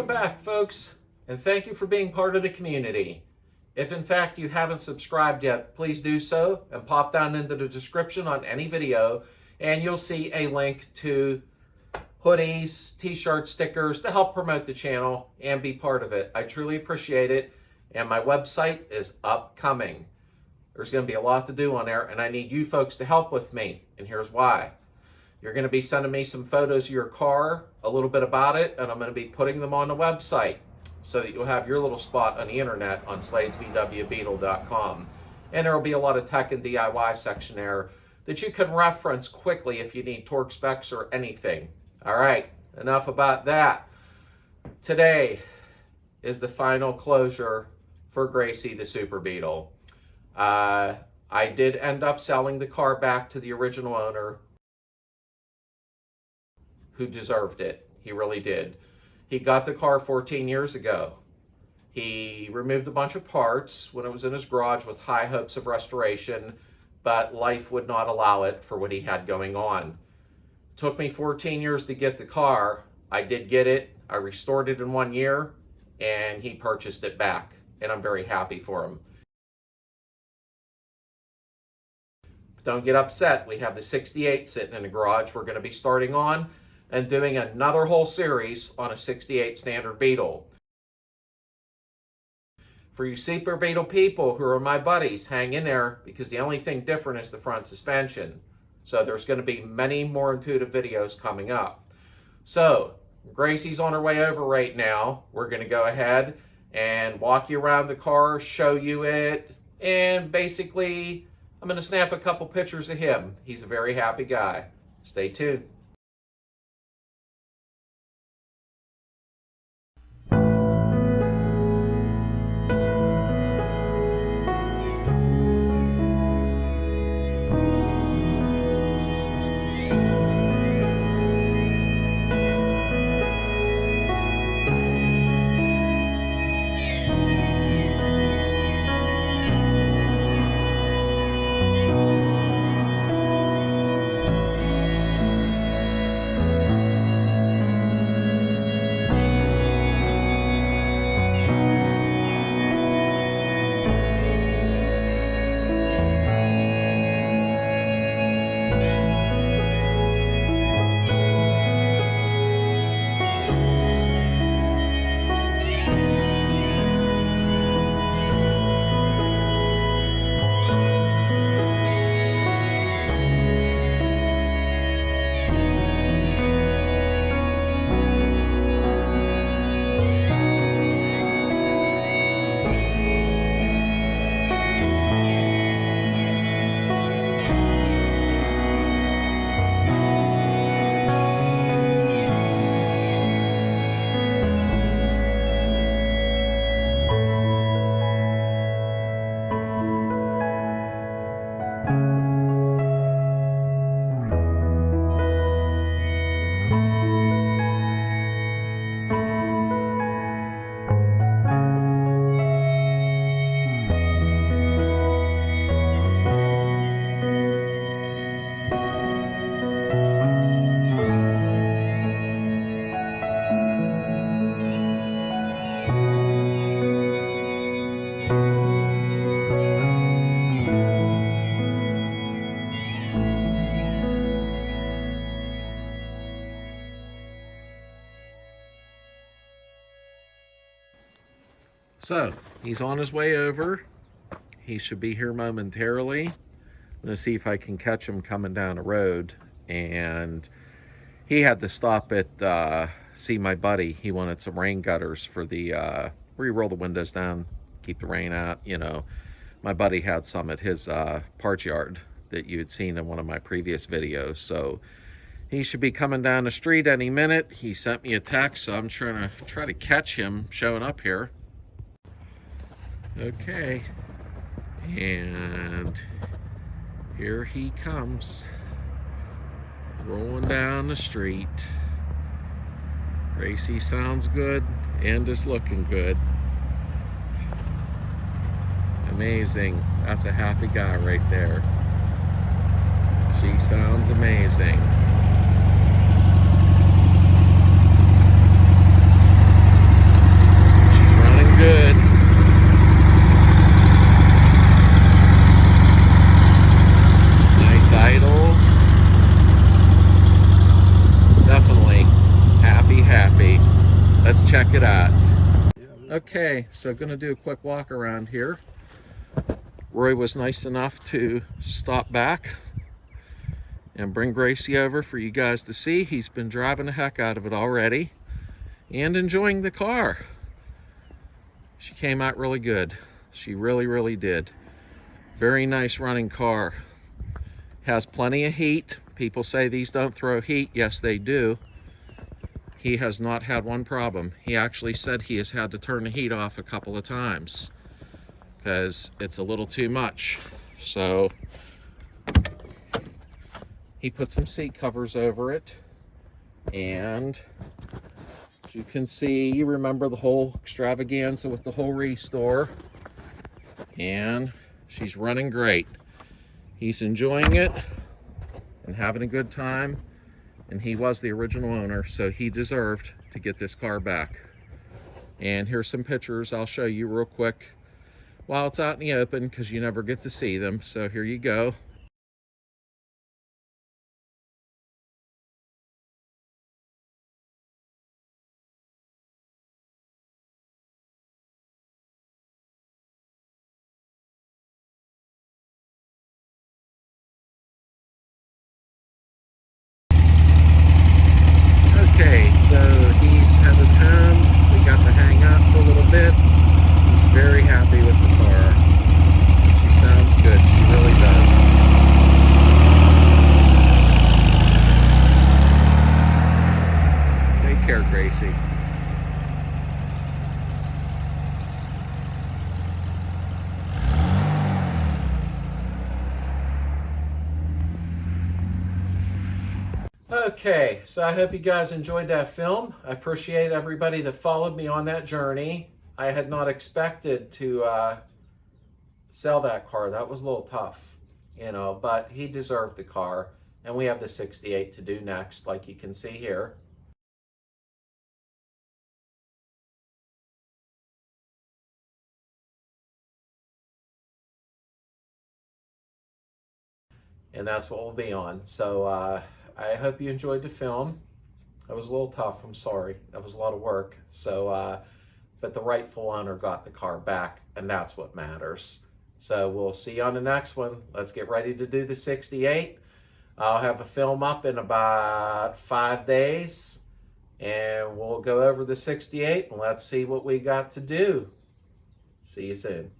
Welcome back, folks, and thank you for being part of the community. If in fact you haven't subscribed yet, please do so and pop down into the description on any video and you'll see a link to hoodies, t-shirts, stickers to help promote the channel and be part of it. I truly appreciate it, and my website is upcoming. There's going to be a lot to do on there, and I need you folks to help with me, and here's why. You're going to be sending me some photos of your car, a little bit about it, and I'm going to be putting them on the website so that you'll have your little spot on the internet on sladesvwbeetle.com. And there will be a lot of tech and DIY section there that you can reference quickly if you need torque specs or anything. All right, enough about that. Today is the final closure for Gracie the Super Beetle. I did end up selling the car back to the original owner, who deserved it. He really did. He got the car 14 years ago. He removed a bunch of parts when it was in his garage with high hopes of restoration, but life would not allow it for what he had going on. It took me 14 years to get the car. I did get it. I restored it in 1 year, and he purchased it back, and I'm very happy for him. But don't get upset. We have the 68 sitting in the garage we're going to be starting on, and doing another whole series on a 68 standard Beetle. For you Super Beetle people who are my buddies, hang in there, because the only thing different is the front suspension. So there's going to be many more intuitive videos coming up. So Gracie's on her way over right now. We're going to go ahead and walk you around the car, show you it, and basically I'm going to snap a couple pictures of him. He's a very happy guy. Stay tuned. So he's on his way over. He should be here momentarily. I'm going to see if I can catch him coming down the road. And he had to stop at see my buddy. He wanted some rain gutters for the where you roll the windows down, keep the rain out. You know, my buddy had some at his parts yard that you had seen in one of my previous videos. So he should be coming down the street any minute. He sent me a text, so I'm trying to catch him showing up here. Okay, and here he comes, rolling down the street. Gracie sounds good and is looking good. Amazing. That's a happy guy right there. She sounds amazing. let's check it out. Okay, so gonna do a quick walk around here. Roy was nice enough to stop back and bring Gracie over for you guys to see. He's been driving the heck out of it already and enjoying the car. She came out really good. She really did. Very nice running car. Has plenty of heat. People say these don't throw heat. Yes, they do. He has not had one problem. He actually said he has had to turn the heat off a couple of times because it's a little too much. So he put some seat covers over it, and as you can see, you remember the whole extravaganza with the whole restore, and she's running great. He's enjoying it and having a good time, and he was the original owner, so he deserved to get this car back. And here's some pictures I'll show you real quick while it's out in the open, because you never get to see them. So here you go. Okay, so he's headed home. We got to hang out for a little bit. He's very happy with the car. She sounds good. She really does. Take care, Gracie. Okay, so I hope you guys enjoyed that film. I appreciate everybody that followed me on that journey. I had not expected to sell that car. That was a little tough, you know, but he deserved the car. And we have the 68 to do next, like you can see here. And that's what we'll be on. So I hope you enjoyed the film. It was a little tough, I'm sorry. That was a lot of work. So, but the rightful owner got the car back, and that's what matters. So we'll see you on the next one. Let's get ready to do the 68. I'll have a film up in about 5 days, and we'll go over the 68, and let's see what we got to do. See you soon.